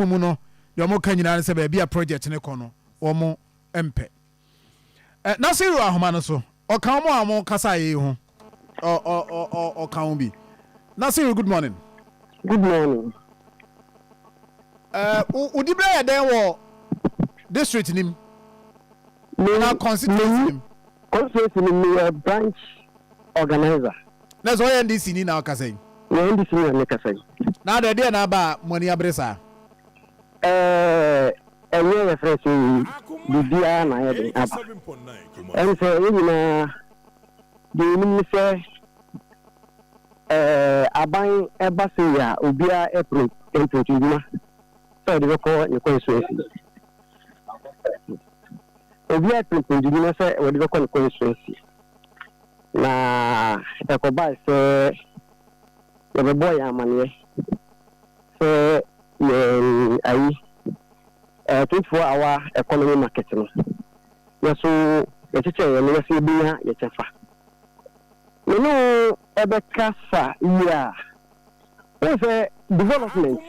muno yomo kanyina se ba bia project ne kono omo empe Nasiru ahoma no so o kan mo amo kasa ye ho o kan bi Nasiru, good morning. Good morning. Udibra ya den wo district nim na constituency nim. Constituency nim branch organizer. Na so ya NDC ni na kasa yi. Na NDC ni na kasa yi. Na da dia na ba money abresa. Enye refresh bibia na ya den aba. En so yi na de nim se aban eba se ya obia epro entotuma. So de ko ni constituency. Obia epro entotuma se we de ko ni constituency. Na Akoma se the boy amane se ai 24-hour economy market no so ye cheche ye no se bia ye chefa no ebe kasa ya o se development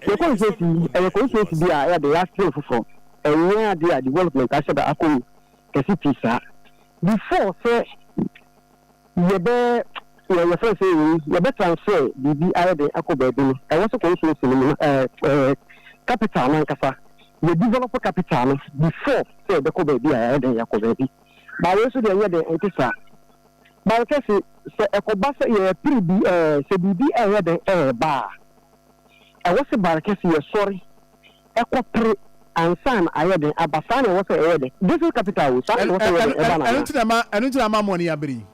ye ko se bia ya de last year for enya de development a sheba Akoma kesi pisa before say ye be your friend say you better transfer the IRD Akoma bi I want to control capital man kasa you develop capital before say the Akoma bi IRD Akoma bi but we so dey hear the entisa Barekase say Akoma say you pre bi say bi IRD ba I want to Barekase you sorry Akoma ansan IRD abasa na what say IRD this is capital so I don't know money abri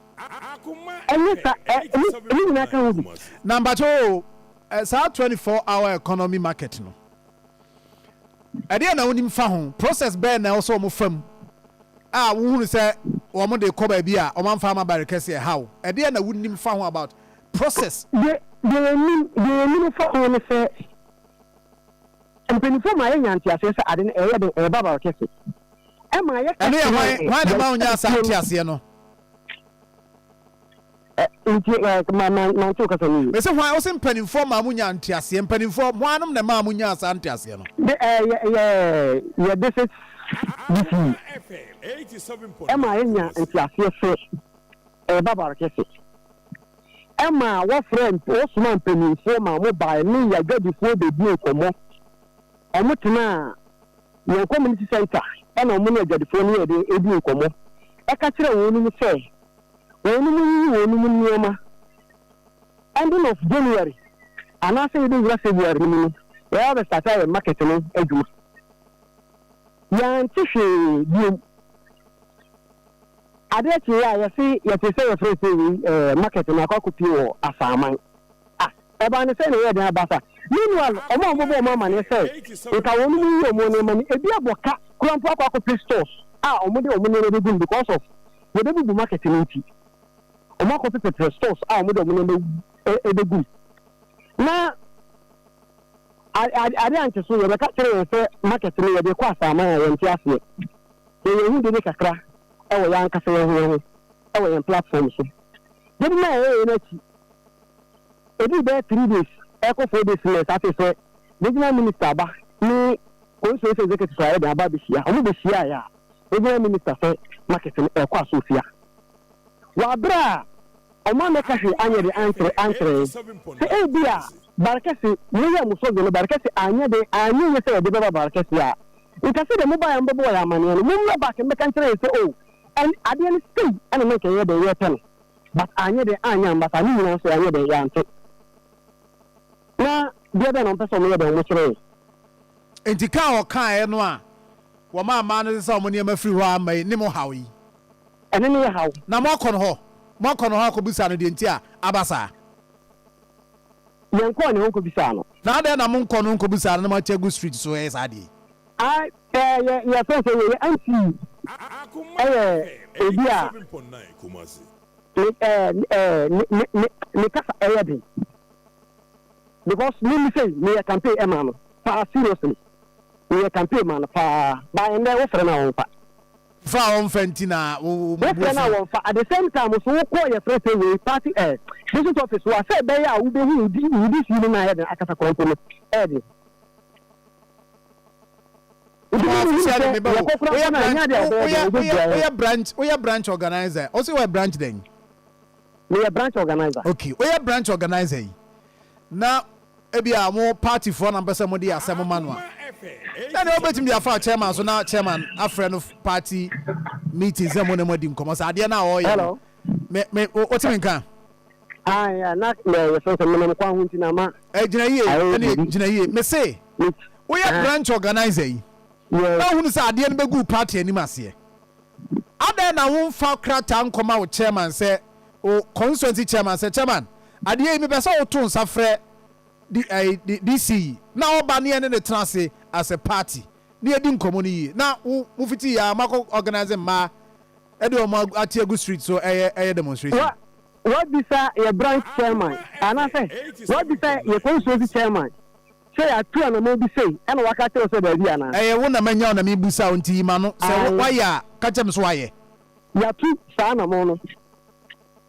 Number 2, it's our 24-hour economy market. No, I didn't know him found process bear now so much from. Who say, woman they come baby, or one farmer Barekase how? I didn't know him found about process. The say, and when for my auntie, I said, I didn't ever Barekase. Am I? Why the mountain Santiago? Me say why was penning for mamunya antiase penning for wanum na mamunya antiase no this is DCE 87.9 am I nya antiase so Barekase am I what friend Osman penning for ma mobile me ya go before the deal komo omutena your community center and omo na go before me e deal komo e ka kire wonu ni say ending of January, and I say this February, we have started marketing eduma. Yan tishi you. Adeti ya see ya say free marketing akokupi o asaman. Eba ne say na dey abasa. Meanwhile, omo mama ne say, e ka wonu mu omo ne mani ebi aboka krampo akokupi stores. Omo ne dey because of we dey do marketing nti. Omo ko petrol stores omo dey omo edegu na ade anche so ye be ka kire say market ni ye dey kwa sama ya nti ase ye hu de kakra e wo yan kasa ye hu e wo yan platform so dey na na chi e bi be 3 days e ko 4 days less ate say regional minister ba ni konso executive say da ba be sia omo be sia ya regional minister say market ni e kwa so fia wa bra Oma meka hwe anye de answer se bia Barekase we ya muso de Barekase anye ye se de baba Barekase a nka se de mobile mbebo ya mane no mumma back meka nchere se and ade ni stay and make ye de ye ten but anye de anya mbata ni nyina so anye de ya ante na de be no pese mo ye de mo chere entika o kan e no a wo ma no se mo ne ma free ho amai ni mo hawi ene ni hawo na mo kono ho Mokono ha ko bisa no de ntia abasa yenko ne ko bisa no na de na mon kono ko bisa no ma chegu street so e sa de ya so ye anti obi a 7.9 Kumasi ne kasa eyade because me say me campaign e ma no pa seriously me campaign man pa ba ende wo fere na wo pa fa on fentina at the same time so call your friend say party business office wa say be ya we be hu this you na head akasa konto no We are branch organizer. Also, we are branch then. We are branch organizer. Okay, we are branch organizer. Now, maybe our more party for number somebody as some manual. Then I bet me a far chairman, so now chairman, a friend of party meetings. Someone more didn't come. I did now. Hello. What's in can? I not the first minimum quantity. Nama. Engineer, me say. We are branch organizer. Now, who is at the end of a good party anymore? Other than I won't fall crack town come out chairman say, oh, constituency chairman say, chairman, at the end of the tone suffer the DCE. Now, Banyan and the Transit as a party. Near Din Community. Now, move it here, Marco organizing Ma Edward at Tiago Street, so a demonstration. What is a branch chairman? And I say, what is a constituency chairman? Say I two and maybe say and what I tell so baby ana eh wona manya na me busa onti ma no say why catch am so why ya two sa na mo no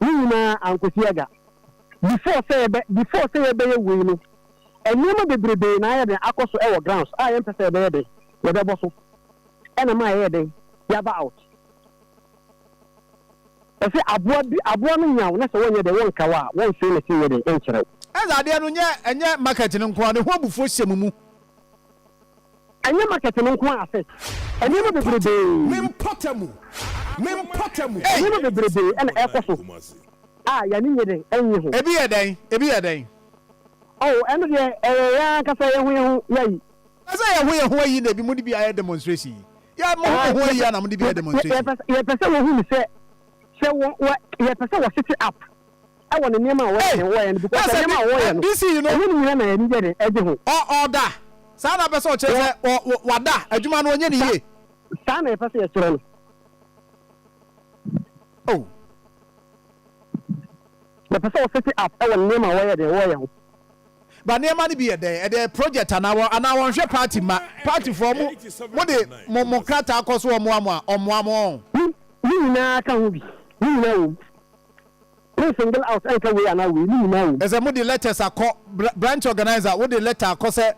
ni na ankosiaga before say be we no enema bebrebe na ya de akoso e wo grounds a yem pese be de we be boso ena ma ye de ya ba out e say aboa no nyawo na say wonye de won kawa won say na say de enkyere as ade no enye market no nko ade ho bufo hyemu enye market no nko asset enye no bebrebe mempotamu enye no bebrebe ena ekoso ya ni nyede enye ho ebi ye den oh eno de ya kasa ye ho yayi asa ye ho yi na bi mu di bi aye demonstration ya mo ho yi na mo di bi demonstration ye pese wo hu mi se ye pese wo sit up I want to name my way because I name my way. This you know, I need it. Order. Sana person say wada adwuma no onye ne ye. Sana e pese ye oh. The person sit up I want to name my way there. But name man be there the project and I want share party for mo de mo krata akoso omo. Ni na kan bi. Ni na single out and we are now we know. As a moody letters are called branch organizer, what the letter cause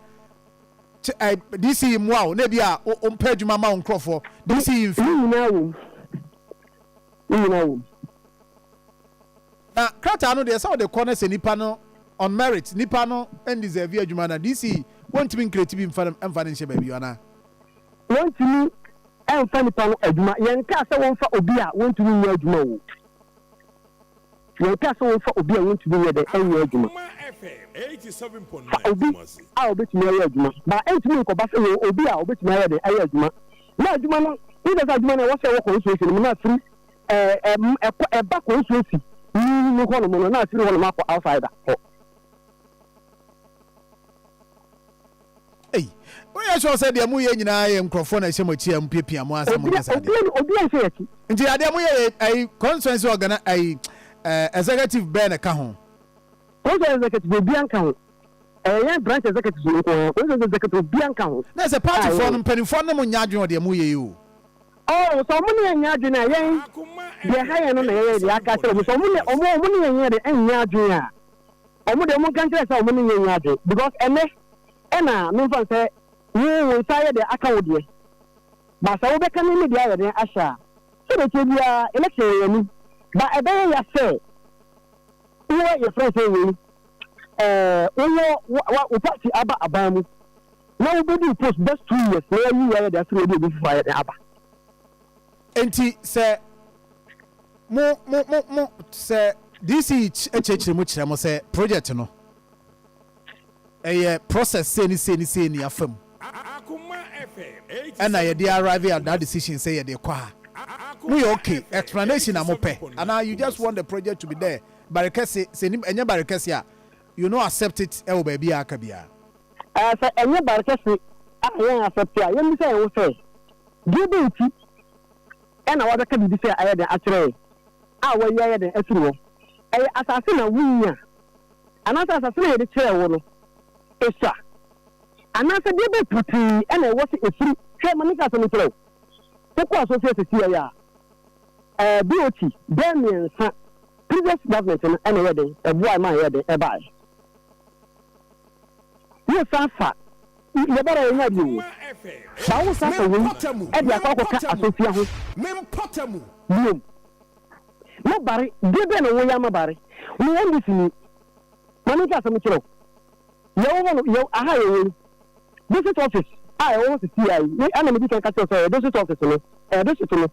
DCE wow, maybe a page mama on Crawford. DCE you know. Now, Crata, no, there's all the corners in Nipano on merit, Nipano and deserve your Jumana. DCE want to be creative in financial baby, Anna. Want to me and funny pano, Edma, young Casa won't for Obia, want to be your Jumo. Your castle for Obi want to be the end argument. 87.9. I'll bet me a argument. But 8 minutes of Obi, I'll bet me the argument. Now, Jumana, he does a man was a constitution, not free a back constituency. You call him not through one map outside. Hey, we are sure said the Amuya in I am Crawford and Shamochi and Pipi and Massa. And the Adamuya a conference organ executive Ben account. Also, executive Bianca. A branch executive, executive Bianca. There's a party for them, penny for them on Yadu or the Amuyu. Oh, so many and Yadina, they're higher on the Akasa, so many or more money and Yadina. Or more than one country, so many and Yadu. Because Emma, Milton said, you will fire the account. But I will be coming in the other Asha. So that you are election. But I bet you say, who are your friends saying, what party Abamu? Nobody post best 2 years where you were there through the fire the Abba. And he said, more, say, this is a church in which I must say, project, no. A process, say, in your firm. And I did arrive at that decision, say, they qua. We okay. Explanation I'm okay. And now you just want the project to be there. Barekase, say any Barekase, you know accept it. Oh baby, Akabia. Say any Barekase, I accept it. You say I say. Give it. And I want to be say I had actually. I will hear the actual. I assassin a winner. And as assassin the chair one. Esa. And as a baby put and I was a free chairman as a flow. Pourquoi associer here? BOT, Damian, previous government and a wedding, a boy, my head, a buy. You suffer. You better know you. ba wo sa so we e dia kwa ka asofia ho boom no bare de no wo ya ma bare wo won dis ni mami ka so mi kiro yo aha yo district office wo si CI ni ana me di kan ka so district office no district no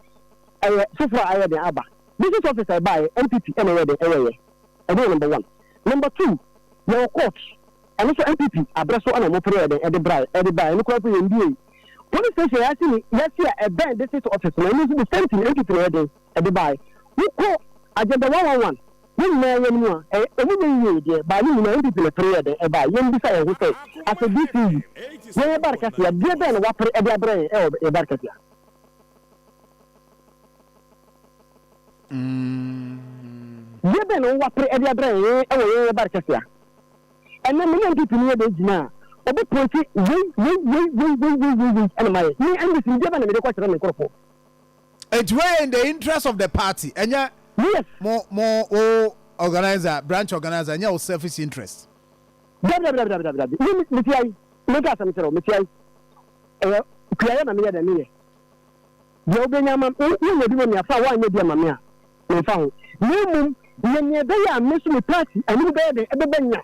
sofra aye de aba district office I buy MPP and we de number 1 number 2 your court and also MPP abraso ana mo pray de buy no kwa for NDA police station ya see yes here a band district office no the same thing MPP de buy we ko agenda 111 we na yam no we ye de ba ni na MPP le pray de buy yam bi say ho say as a DCE we Barekase ya de ben wa pray de abre Barekase yebe no wa pre edi abran e Barekase and then me MPP ni de jina obi poti we and my me and this yebe na me de kwa chere me korofo it way in the interest of the party enya yes more organizer branch organizer enya o selfish interest bla me ti ai me ga sam chere me ti ai kuya na me ya da me ye obenya ma ni bi me afa wa anya bi ma me a me fa ho ni nye be ya mesu me party ani be de e be benya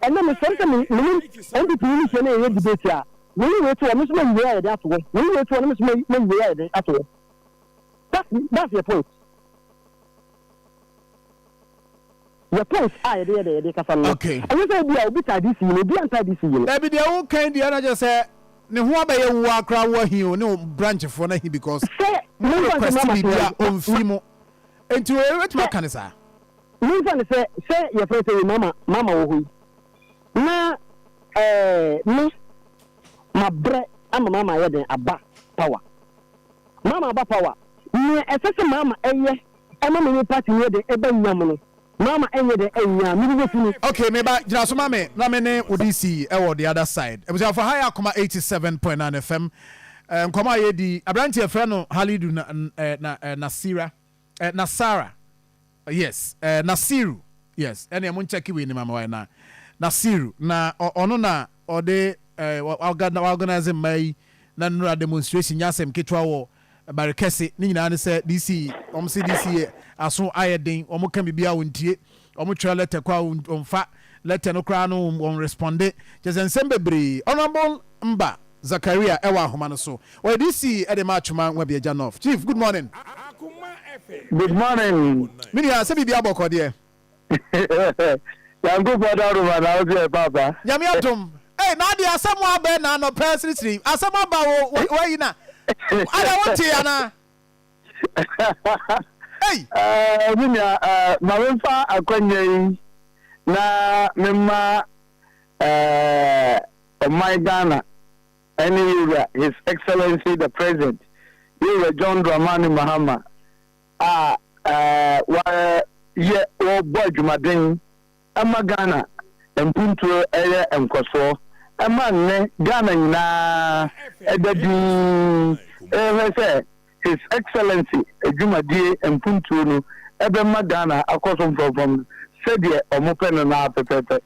and na me sorry me ndi pini se na ye debate a we to o mesu me ye de ato we to o mesu me ye de ato that's your point your point I de ka fa no okay and you say bi a obi ta DCE no bi anta DCE no e bi de wo kan dia na just say ne ho abaye wo akra wo hi o ne branch for na hi because me question bi dia on fimo enti we wet ma kan sa me say your friend say mama wo hu na me ma bre ama mama ye den aba power mama aba power ni esese mama eye ama me party ye den ebe nyam no mama enye den enya me go fini okay me ba jira so mama na me ne odisi e wo the other side e be for high Akoma 87.9 FM nkoma ye di abranti e frɛ no Halidu Nasara yes Nasiru yes ene mo check we ni mama wa na Nasiru na ono na ode organize mai na nura demonstration nyasem ketwa wo Barekase ni nyina ne se DC se DC aso ayeden omo kan bibia wontie omo twa letter kwa onfa letter no kra no on responde just bebre honorable mba Zakaria ewa homa no so we DC e de matchman we be Janoff chief good morning. Good morning. Mini ya se bibia boko de Yango boda ruma na ozi papa. Nyame atom. Na de asemo abe na no person asemo aba wo yi na. Ada wonti ana. Mini ma wenfa akonye na memma my Ghana any His Excellency the President John Dramani Mahama ye o boy jumaden ama Ghana empuntu eye enkoso ama ne Ghana nyina edadi say His Excellency Ejumadi empuntu no ebe ma Ghana akoso from said omopeno na pepepe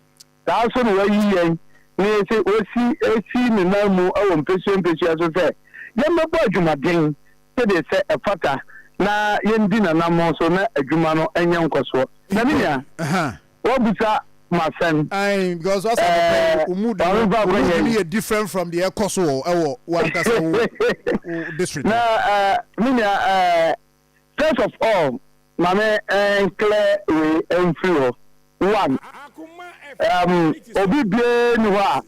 da so no wayi ni say osi ni na mu awo mpesi aso say ye me boy jumaden say e fata na yendi na namo so na adwuma no enye nkoso na minia obusa my friend because what's umudu really different from the ekoso or one district na minia first of all mame clear we enfrio one obi be ni wa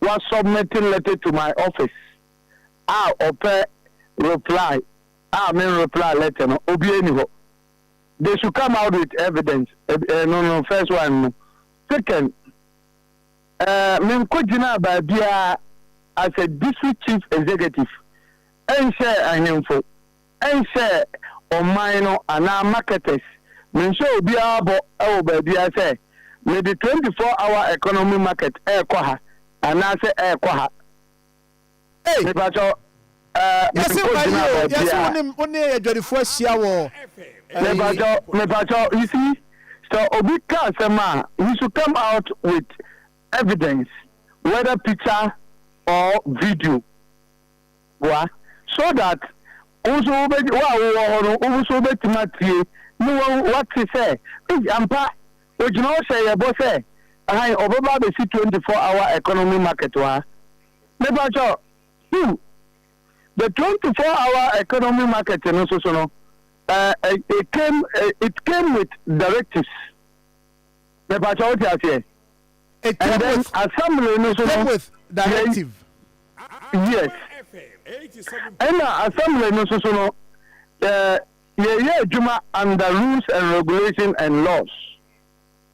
was submitting letter to my office ope reply reply letter no obi eni ho they should come out with evidence no first one no second men ko jina ba bia as a district chief executive and share ahemfo and share on minor and marketers men show obi abo e ba bia say me the 24-hour economy market kwa ha and I say kwa ha me pacho yes only a 24 hour me pacho you see so obi kasema he should come out with evidence whether picture or video so that also also betimati no what to say ampa ojino say yebo say ahan obaba be 24-hour economy market wa never sure the 24-hour economy market no so it came with directives never sure what you say it came with assembly no so came with directive yes and assembly no so no juma under rules and regulations and laws.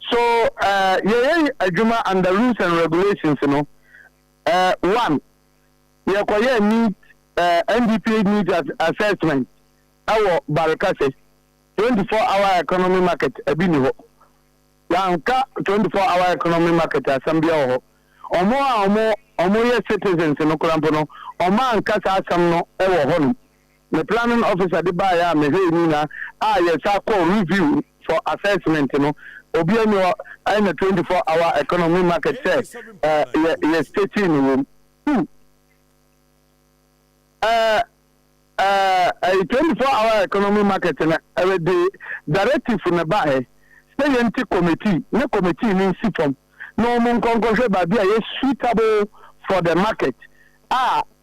So juma under rules and regulations, you know. One, need NDP needs assessment. Our Barekase 24-hour economy market ebiniho. Yanka 24-hour economy market assembly omo ye citizens no kurampono oma anka sa asam no ewo hono. The planning officer the buyer me hey nina yes call review for assessment you know obi any in a 24-hour economy market say yes stating room a 24-hour economy market na the directive na buy say empty committee no committee ni sit no mon konko ba bia yes suitable for the market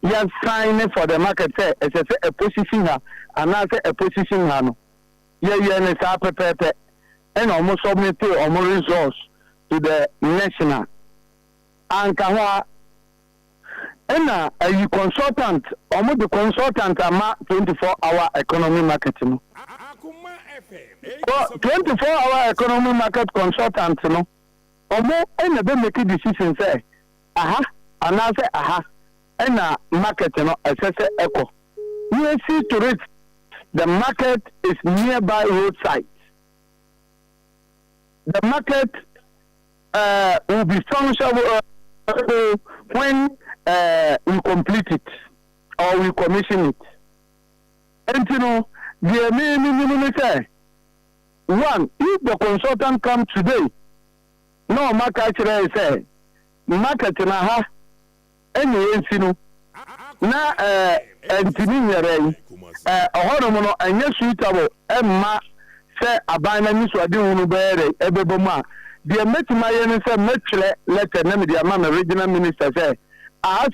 yes sign for the market say it's a position here and I say a position here no ne sa pepepe and almost submit almost resource to the national and kahwa and you consultant almost the consultant ama 24-hour economy market no 24-hour economy market consultant no almost and be make decision say and I say and market you know assess echo you see to it the market is nearby roadside the market will be functional when we complete it or we commission it and you know the minimum say one if the consultant come today no market say market na any no na entini nyere ohono no anya suitable emma se abana ni so ade hunu beere ebebom a de metima ye ne se metwele letter na me de ama regional minister say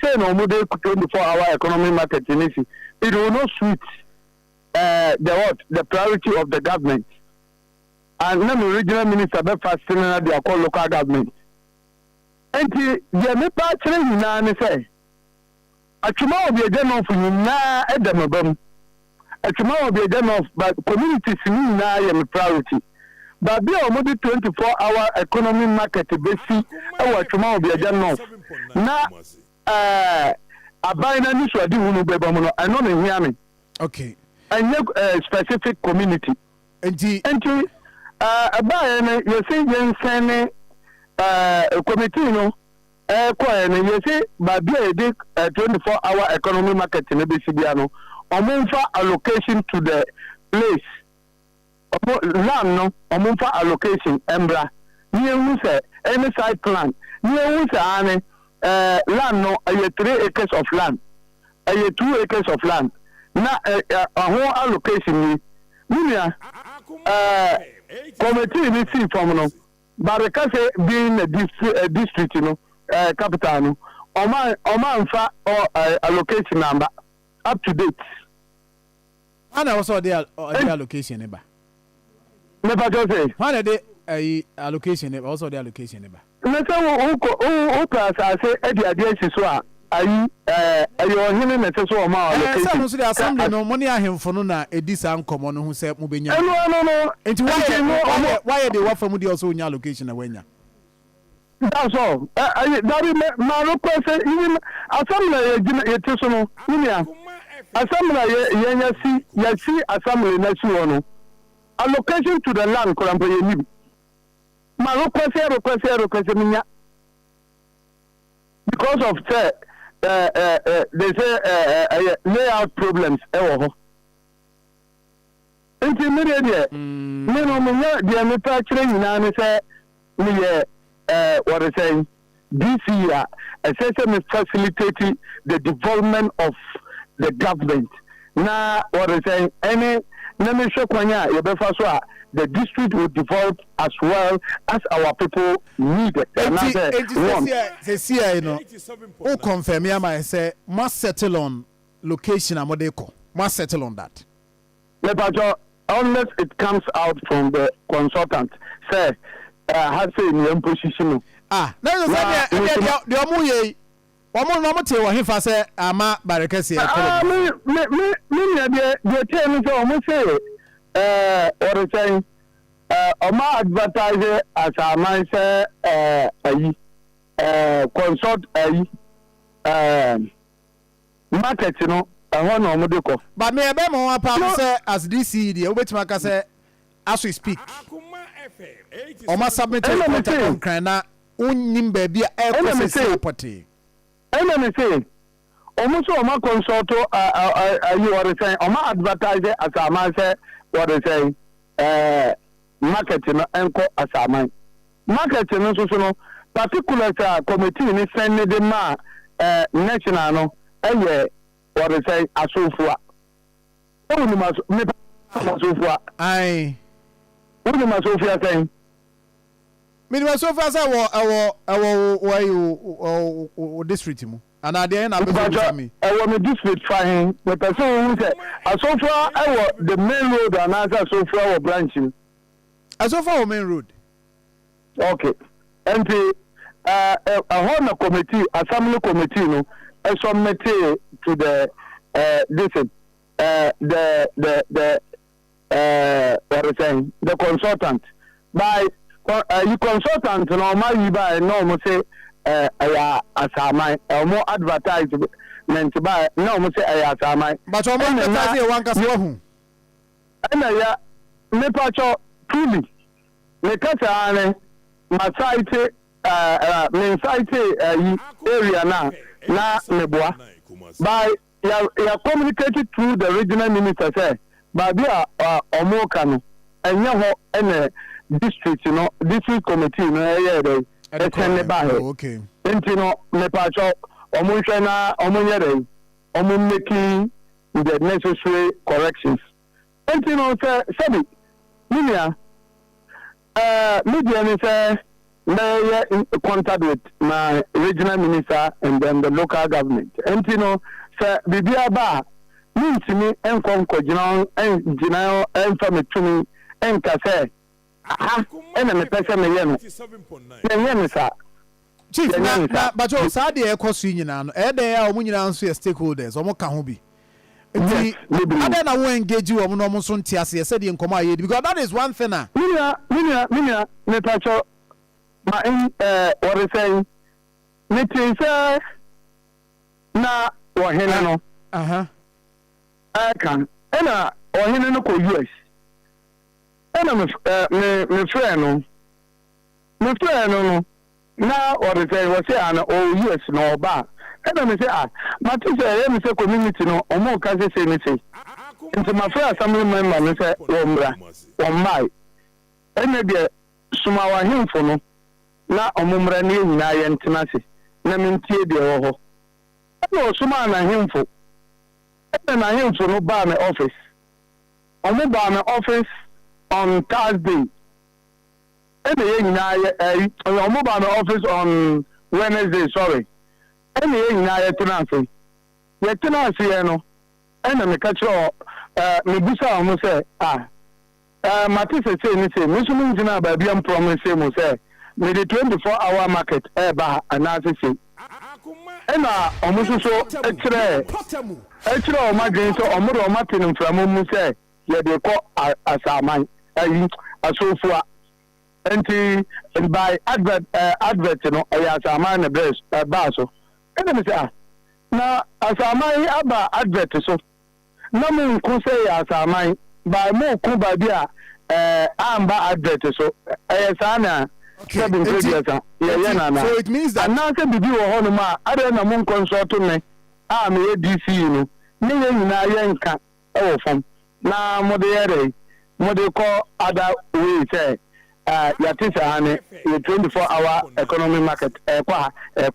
say no mo de 24-hour economy market ni si it will not suit the priority of the government and na regional minister be fasting na de call local government. And the mepa chere nyina ne say atuma obi ageno fu nyina edemabam atuma obi ageno but communities nyina ye priority but be o mo 24-hour economy market besi e wa atuma obi ageno na abana ni so ade hunu beba mo no eno na hia me okay and specific community enti abaya ne you say yen committee no you say ba bia dey 24-hour economy market na be sibia no omonfa allocation to the place land no omonfa allocation embra ni ehu say any side plan ni ehu say ane land no 3 acres of land 2 acres of land na whole allocation ni committee ni see from no Barekase being a district, you know, capital, no, Oman allocation number up to date. And also the allocation number. Never just say. When are they allocation also the allocation number? Let's say who class I say the idea is so. Are you hearing the so amount allocation? So the assembly no money ahemfo no na edisa nkomo no hu se mo benya. No. Enti why they want from the also nya allocation na wenya. That's all. My request even assembly it so no. Assembly you assembly na so no. Allocation to the land korampo ye. My request minya. Because of they say layout problems intermediate no the manufacturing in say what is saying DCE essentially facilitating the development of the government. Now, what is saying, any the district will develop as well as our people need it. Who confirm me? I say must settle on location. Must settle on that. Unless it comes out from the consultant, say, has a new position. No, the Omo no mate wo hefa se ama Barekase me tell me so mo say or say oma advertise as a man say consult market no ho no mo de ko but me ebe mo apa say as DCE dey obetima ka say as we speak oma submit contract kan na unnim ba bia e ko say property. Let me say, almost all my consult, you are saying, or advertise as a man say, what they say, marketing and as a man. Marketing, so particular committee in sending the national, and what they say, as so far. Only must so far. Aye. Only must so far saying. Minimum so far, why you district mu? And at the end, I me. I want me district fine. The person who said, so far, I want the main road and answer so far or branching. So far, main road. Okay. And the a committee, assembly committee, no, I submit to the listen, what is saying, the consultant by. You consultant no my buy no mo say asamai more advertisement by no mo say asamai but o mo say one kasa hu na ya me pacho truly me kasa ane my site me site area na meboa by ya communicated through the regional minister say ba bia omoka no enye ho ene district district committee attend okay me pacho making the necessary corrections say media say may contact with my regional minister and then the local government say bibia ba means me enkonko jina en family to en kase and me person me yeno sir chief na but you say dey ekosu nyina no e dey a omu nyina nso stakeholders omo ka ho bi nti ada na wo engage wo no omo so ntiase say dey nkomo aye because that is one thing minia me pacho ma what is saying me say na wo hene no kan ena wo hene no ko US ena me friend no na or say we say an US no ba ena me say but say me say community no omo ka say me say nti my friend assembly member me say omra omai ena de suma wa himfo no na omumra ne nyina ye ntena se na me ntie de ho ena suma na himfo ena na himfo no ba me office omo ba me office on Thursday. And the mobile office on Wednesday, sorry. And the tenancy. The tenancy, and the catch Mebusa almost say, Matisse say, Muslim Jina by Biam promise, say, may the 24-hour market, bar, and as I say. And almost so extra, my green, so Omo Martin from Musa, yeah, they call as a man. So far, and by advert, as a man a breast, a basso. And then say, now, as a man, about advert, so no one can say as a man, by more Kuba, I'm by advert, so as Anna, so it means that now can be you or Honoma, other than among consort to me, I'm a DCE, no, from now, Modiere. What they call other way say yɛte saa ne yɛ 24-hour economy market ɛkɔ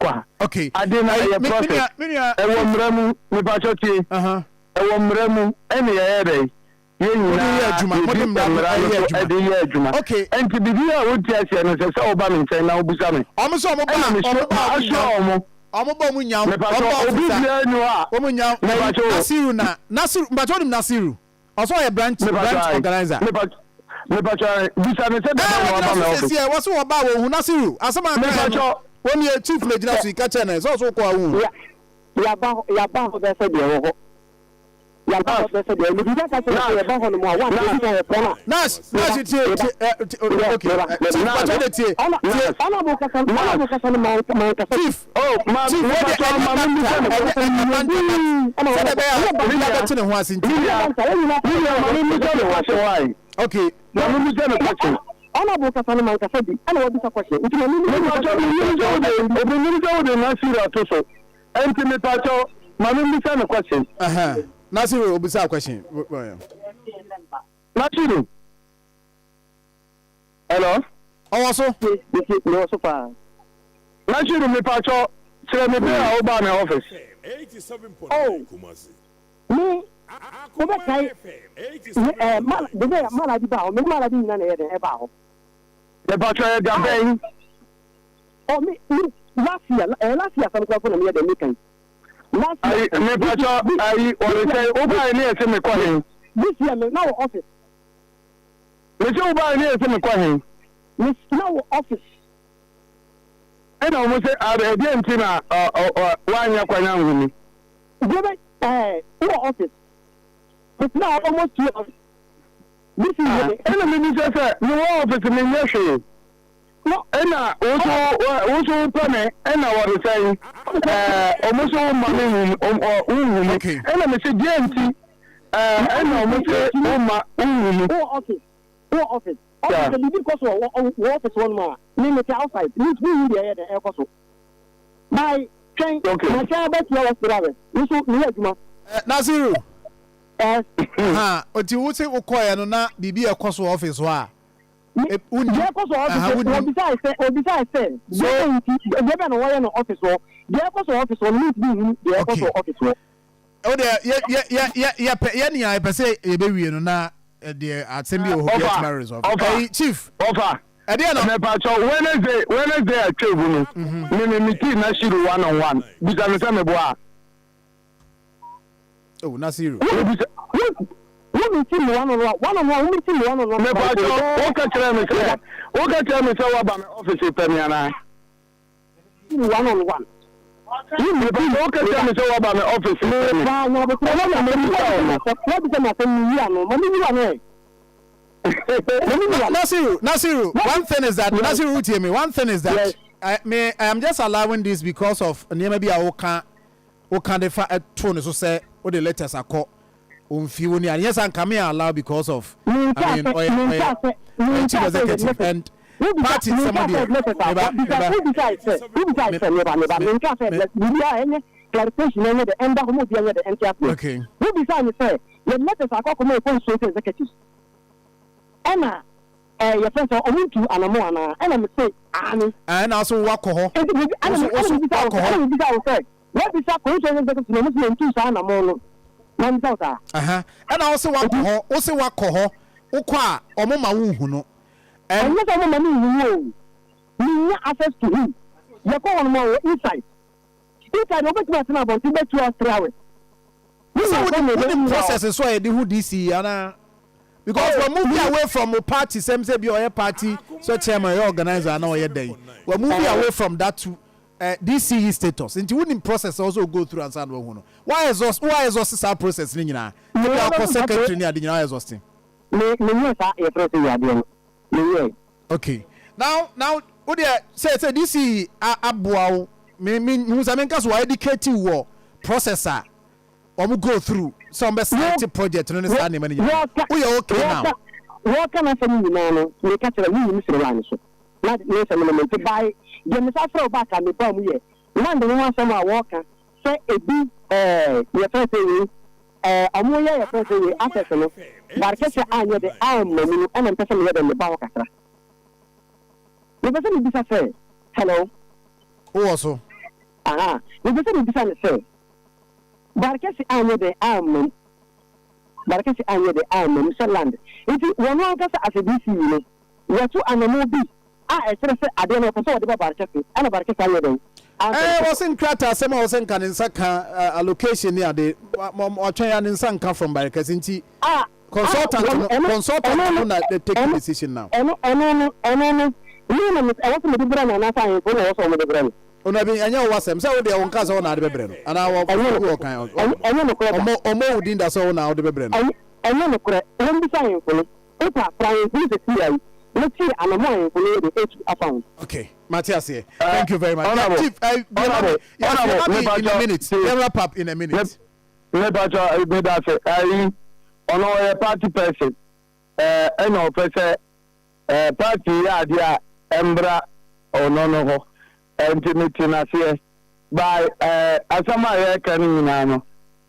ha okay ade na yɛ process ɛwɔ mmara mu mepatwɔ tie ɛwɔ mmara mu ɛne yɛyɛ dɛ yɛn nyinaa yɛdi mmara no so ɛde yɛ adwuma ɛnti biribi a wotie aseɛ no sɛ woba me nkyɛn na wobusa me ɔmo sɛ ɔmo ba mu nyam obi biara ni hɔ a Nasiru mpatsɔ nim Nasiru ɔsɔ yɛ branch organizer mepatwɔ bisa me sɛ dada wɔ aba me office wɔso wɔ ba wɔ hu Nasiru asɛm a mepatwɔ wɔn yɛ chief na gyina so ika kyɛn na sɛ ɔso kɔ ahu yaba ho bɛ sɛ deɛ wɔ hɔ yaba ho bɛ sɛ deɛ ebi ka sɛ yaba ho no mu a wa na ebi ka yɛ pɔn a nas tie okay chief mpatsɔ de tie ana mo kasa no ma kasa chief chief wɔde ɛbɛtene ho ase nti okay ana bo kasa no ma kasa bi ana wadi sa kwashe nti na mimi obinrin na Nasiru atoso enti me pacho mami bisa na question Nasiru obisa question Nasiru hello owoso no so far Nasiru me pacho sire me be a oba na office 87.9 Kumasi me ko ba kai mala di ba o me mala di na e ba ho me pacho e ga ben o me last year some people na me dey make am last year me pacho ai o say oba ni e se me kwa hin this year me now office me say oba ni e se me kwa hin me now office ena o mo say are dey ntina wa anya kwanya nhumi gobe office it's now almost 2 hours this is ena me ni say no office me nyehwe no ena oso pame ena wo say omoso mame nhumi ena me say DNT ena omoso uma nhumi office the because office one more me outside we there the air coso by train my car back to our driver you so me aduma Nasiru oti wo se ukoya no na bibi e koso office ho a yeah koso office obisa say so dey be no wire no office ho dey koso office ho need be dey koso office ho o de ye ni a pe say e be wie no na the assembly of get marriage okay chief offer ade na me pacho Wednesday atwebu no me meeting Nasiru 1-on-1 bisa me say me boa oh Nasiru we meeting one-on-one me pacho o ka kire me say wa ba me office pe me ana one-on-one me pacho o ka kire me say wa ba me office pe me ba no be no Nasiru, one thing is that Nasiru tell me. One thing is that I am just allowing this because of maybe I can defa tone so say all the letters are called unfiuni and yes I'm coming allow because of chief executive and party somebody clarification and the end of the NTF. Okay. Who decided to say the letters are called chief executives. Emma, your friends are only to Anamona, and I'm say, and also walk ho. What is that conscious executive to Sanamon? And also walk ho, also walk ho, Oqua, or Mama Wuno. And not a woman who knew access to him. You're calling more insight. If I don't get my about 2 hours. The process is why they who DCE and because we're moving away from a party, same say be your party, so chairman your organizer now your day. We're moving away from that to DCE status. Into winning process also go through and sound why exhaust our process ni na. Because secretary ni adi exhausting. Okay. Now what they say DCE abuawo me who's I mean cause we educate you processor or go through some best project no understand money we are okay now what can I say you know me catch you Mr. Ryan so not no some to buy the Mr. Throw back and the bomb here one the one some worker say a big your first thing amoya your first thing access no Barekase anya the arm no and person here the power katra The person is say, hello. Who also? The person is say, Barekase anye the arm. Barekase anye the arm, Mr. Land. If you want to as a DCE, what to animal be? I say, I don't know for what about Barekase. And Barekase anye the. I was in Krata, some was in Kansaka allocation near the Ochayan in Sanka from Barekase. Consultant, they take the decision now. I want to be brand and I find also with the brand. I know what's them. So they are on Casa on the brand. And I will kind of more within the zone now the brand. I know the correct. Let me sign for it. If I try to see, let's see, I'm a more for the H account. Okay, Matthias, thank you very much. Chief, in a minute. Wrap up in a minute. Ono a party person eno pese party ya dia embra ono no ho intimate na se by asama ya kan nyina no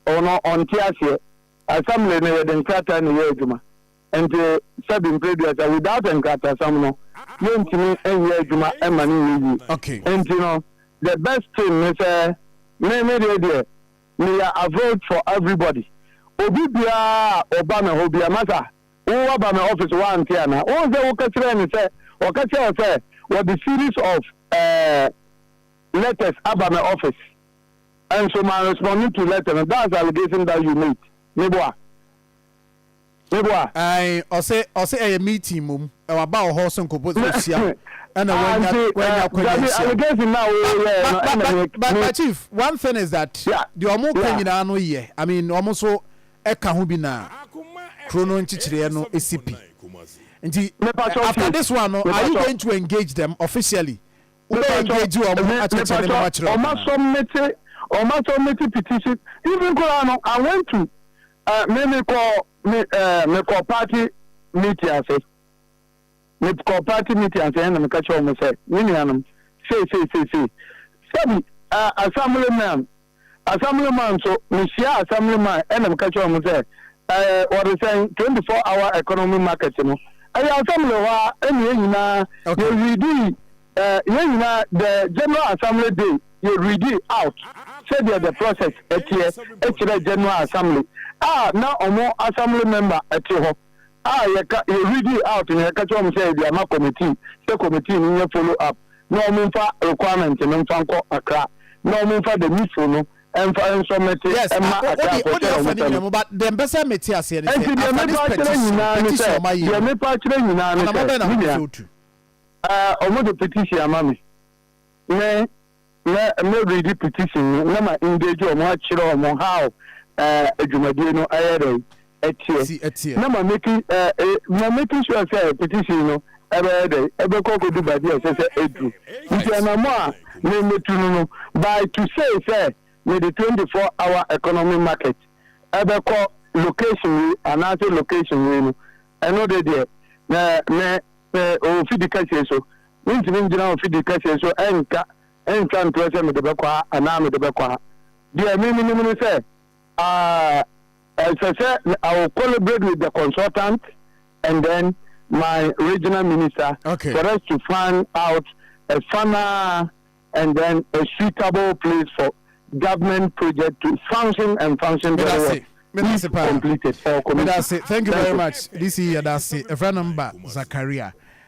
ono onti ase assembly ne den krata ne ye adwuma enti sabin previous without enkrata sam no yentimi enye adwuma ema ne yi okay enti no the best thing is me dey me avoid for everybody obi bia obama hobia masa wo obama office one tia na wo ze wo katre ni say wo katre say what the series of letters obama office and so my responding to letter and that's allegation that you made meboa I say a meeting mum about horse and composition and allegation now but chief one thing is that the omo no ye I mean almost so eka ho bi na chrono nchichire no ACP nti after this one no are you going to engage them officially we engage you almost submit petition even no I went to me call party meeting and say and me catch on me say say assemblyman so me share assemblyman and I'm catch on say what is saying 24-hour economy market no assembly wa any you read the general assembly day you read it out say the process at the general assembly now omo assembly member at ho you read it out and you catch on say the committee ni follow up no mfa requirement no mfa ko akra no mfa the needful no and for instrument yes but the best Matthias here is petition my year me pa kire nyina no omo the petition amami me read the petition na ma engage omo akire omo how adwumadi no ayere etie na ma making sure say petition no ebe ko do badi say edu nti na mo a me metunu no by to say with the 24-hour economy market ebe ko location another location we no eno de there o fidika so ntimi njina o fidika so enka nto say me de be kwa ana me de be kwa there me say I will collaborate with the consultant and then my regional minister for us to find out a funner and then a suitable place for government project to function very well. Completed or committed. Thank you very much. This is a friend number Zakaria.